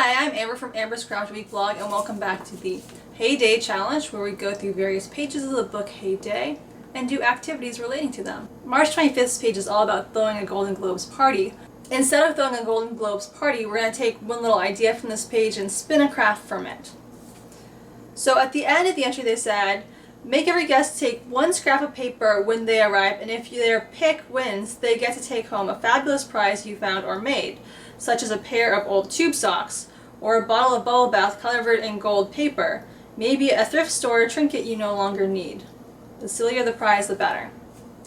Hi, I'm Amber from Amber's Craft Week vlog, and welcome back to the Hey Day Challenge, where we go through various pages of the book Hey Day and do activities relating to them. March 25th's page is all about throwing a Golden Globes party. Instead of throwing a Golden Globes party, we're going to take one little idea from this page and spin a craft from it. So at the end of the entry they said, make every guest take one scrap of paper when they arrive, and if their pick wins, they get to take home a fabulous prize you found or made, such as a pair of old tube socks, or a bottle of bubble bath covered in gold paper, maybe a thrift store trinket you no longer need. The sillier the prize, the better.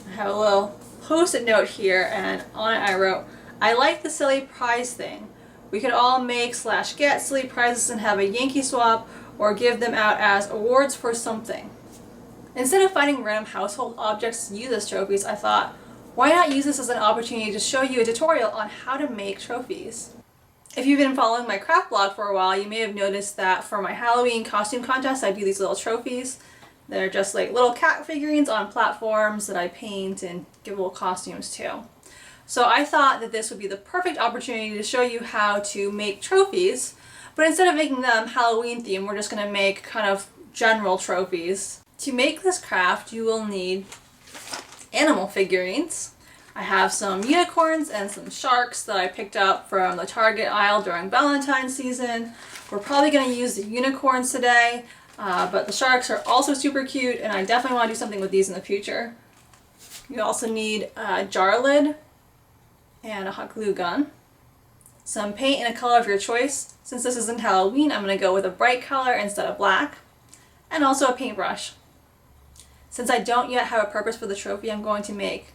I have a little post-it note here, and on it I wrote, I like the silly prize thing. We could all make/get silly prizes and have a Yankee swap, or give them out as awards for something. Instead of finding random household objects to use as trophies, I thought, why not use this as an opportunity to show you a tutorial on how to make trophies? If you've been following my craft blog for a while, you may have noticed that for my Halloween costume contest, I do these little trophies. They're just like little cat figurines on platforms that I paint and give little costumes to. So I thought that this would be the perfect opportunity to show you how to make trophies, but instead of making them Halloween themed, we're just going to make kind of general trophies. To make this craft, you will need animal figurines. I have some unicorns and some sharks that I picked up from the Target aisle during Valentine's season. We're probably going to use the unicorns today, but the sharks are also super cute, and I definitely want to do something with these in the future. You also need a jar lid and a hot glue gun, some paint in a color of your choice. Since this isn't Halloween, I'm going to go with a bright color instead of black, and also a paintbrush. Since I don't yet have a purpose for the trophy I'm going to make,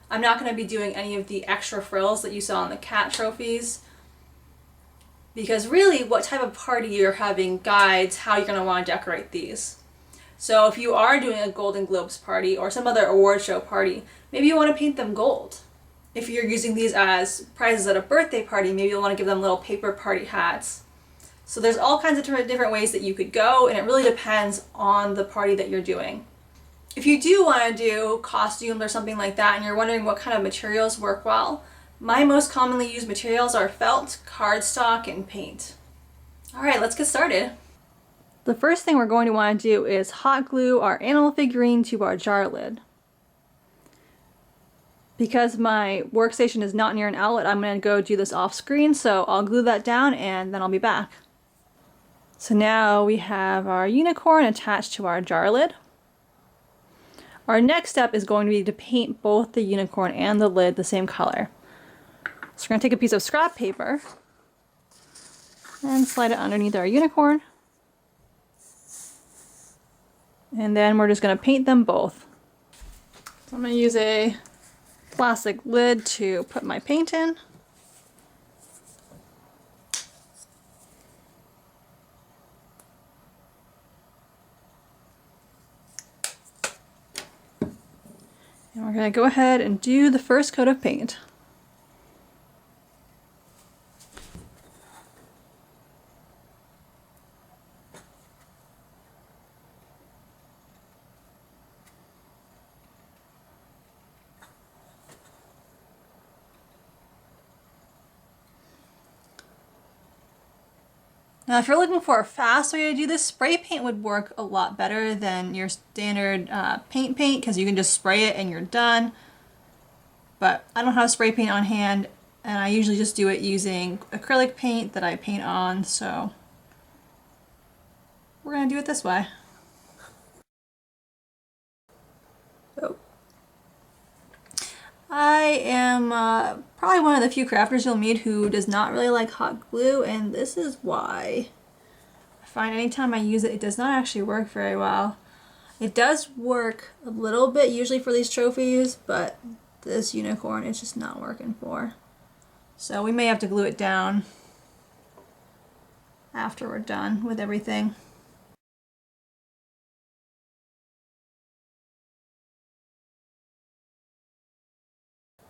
I'm not going to be doing any of the extra frills that you saw in the cat trophies, because really what type of party you're having guides how you're going to want to decorate these. So if you are doing a Golden Globes party or some other award show party, maybe you want to paint them gold. If you're using these as prizes at a birthday party, maybe you'll want to give them little paper party hats. So there's all kinds of different ways that you could go, and it really depends on the party that you're doing. If you do want to do costumes or something like that and you're wondering what kind of materials work well, my most commonly used materials are felt, cardstock, and paint. Alright, let's get started. The first thing we're going to want to do is hot glue our animal figurine to our jar lid. Because my workstation is not near an outlet, I'm going to go do this off screen, so I'll glue that down and then I'll be back. So now we have our unicorn attached to our jar lid. Our next step is going to be to paint both the unicorn and the lid the same color. So we're going to take a piece of scrap paper and slide it underneath our unicorn. And then we're just going to paint them both. So I'm going to use a plastic lid to put my paint in. And we're going to go ahead and do the first coat of paint. Now if you're looking for a fast way to do this, spray paint would work a lot better than your standard paint because you can just spray it and you're done. But I don't have spray paint on hand, and I usually just do it using acrylic paint that I paint on, so we're going to do it this way. Oh. I am probably one of the few crafters you'll meet who does not really like hot glue, and this is why. I find anytime I use it, it does not actually work very well. It does work a little bit usually for these trophies, but this unicorn it's just not working for. So we may have to glue it down after we're done with everything.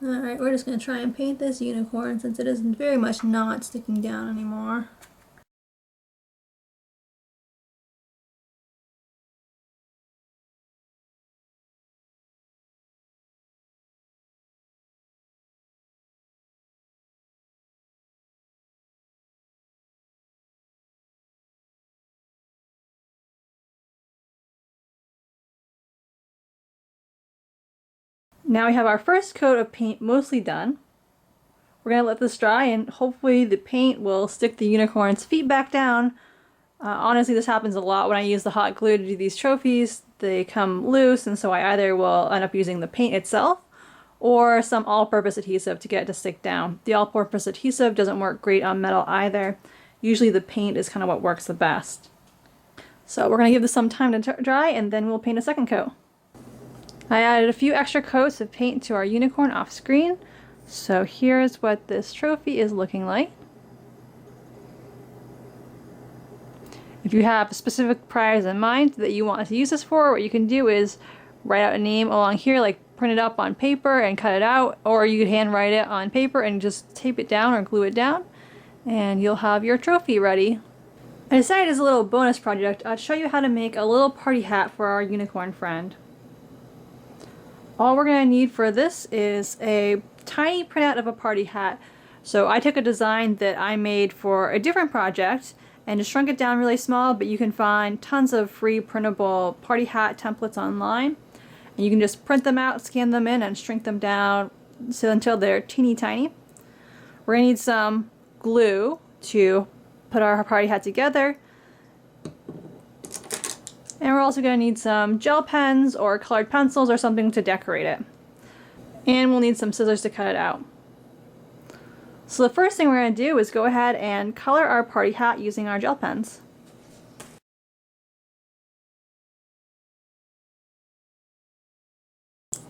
Alright, we're just going to try and paint this unicorn since it is very much not sticking down anymore. Now we have our first coat of paint mostly done. We're going to let this dry and hopefully the paint will stick the unicorn's feet back down. Honestly, this happens a lot when I use the hot glue to do these trophies. They come loose, and so I either will end up using the paint itself or some all-purpose adhesive to get it to stick down. The all-purpose adhesive doesn't work great on metal either. Usually the paint is kind of what works the best. So we're going to give this some time to dry and then we'll paint a second coat. I added a few extra coats of paint to our unicorn off screen. So here's what this trophy is looking like. If you have a specific prize in mind that you want to use this for, what you can do is write out a name along here, like print it up on paper and cut it out, or you could handwrite it on paper and just tape it down or glue it down, and you'll have your trophy ready. I decided as a little bonus project, I'd show you how to make a little party hat for our unicorn friend. All we're going to need for this is a tiny printout of a party hat. So I took a design that I made for a different project and just shrunk it down really small, but you can find tons of free printable party hat templates online. And you can just print them out, scan them in, and shrink them down until they're teeny tiny. We're going to need some glue to put our party hat together. And we're also going to need some gel pens or colored pencils or something to decorate it. And we'll need some scissors to cut it out. So the first thing we're going to do is go ahead and color our party hat using our gel pens.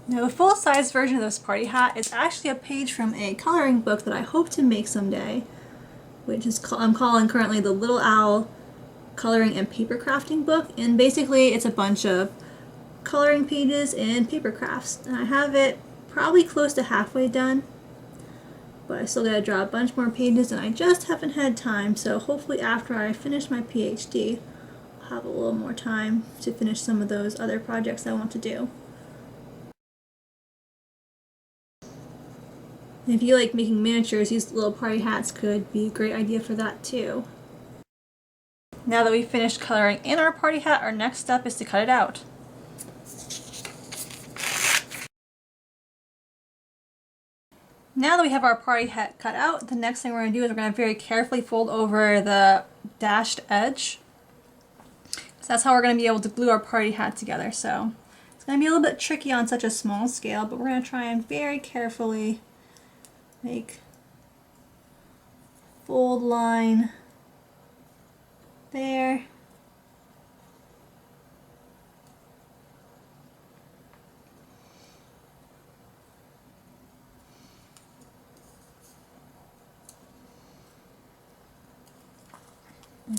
Now the full-size version of this party hat is actually a page from a coloring book that I hope to make someday, which is I'm calling currently the Little Owl Coloring and Paper Crafting book, and basically it's a bunch of coloring pages and paper crafts. And I have it probably close to halfway done, but I still gotta draw a bunch more pages and I just haven't had time, so hopefully after I finish my PhD I'll have a little more time to finish some of those other projects I want to do. And if you like making miniatures, these little party hats could be a great idea for that too. Now that we've finished coloring in our party hat, our next step is to cut it out. Now that we have our party hat cut out, the next thing we're going to do is we're going to very carefully fold over the dashed edge. So that's how we're going to be able to glue our party hat together. So it's going to be a little bit tricky on such a small scale, but we're going to try and very carefully make fold line there.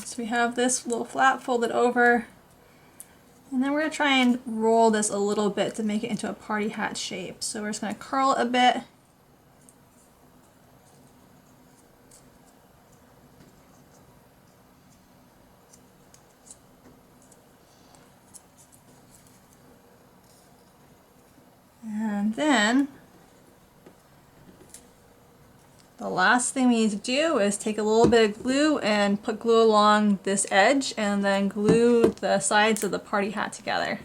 So we have this little flap folded over, and then we're going to try and roll this a little bit to make it into a party hat shape. So we're just going to curl it a bit. And then the last thing we need to do is take a little bit of glue and put glue along this edge and then glue the sides of the party hat together.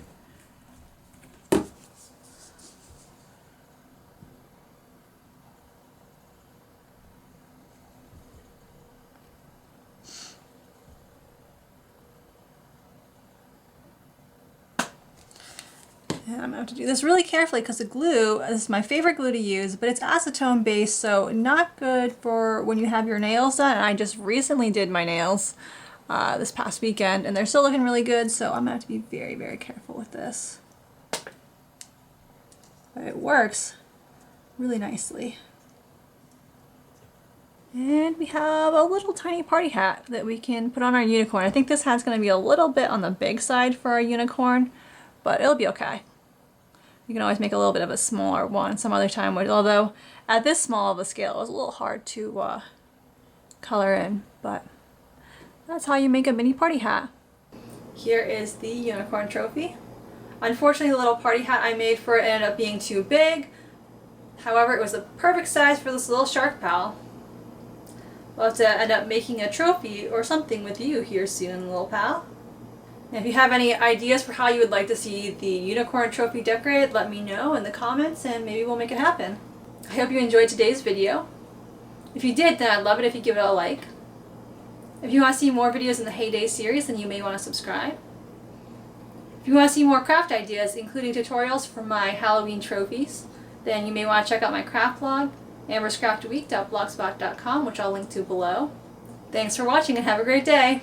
And I'm going to have to do this really carefully because the glue, this is my favorite glue to use, but it's acetone based, so not good for when you have your nails done. And I just recently did my nails this past weekend and they're still looking really good, so I'm going to have to be very, very careful with this. But it works really nicely. And we have a little tiny party hat that we can put on our unicorn. I think this hat's going to be a little bit on the big side for our unicorn, but it'll be okay. You can always make a little bit of a smaller one some other time, although at this small of a scale it was a little hard to color in, but that's how you make a mini party hat. Here is the unicorn trophy. Unfortunately, the little party hat I made for it ended up being too big. However, it was the perfect size for this little shark pal. We'll have to end up making a trophy or something with you here soon, little pal. And if you have any ideas for how you would like to see the unicorn trophy decorated, let me know in the comments and maybe we'll make it happen. I hope you enjoyed today's video. If you did, then I'd love it if you give it a like. If you want to see more videos in the Heyday series, then you may want to subscribe. If you want to see more craft ideas, including tutorials for my Halloween trophies, then you may want to check out my craft blog, amberscraftweek.blogspot.com, which I'll link to below. Thanks for watching and have a great day!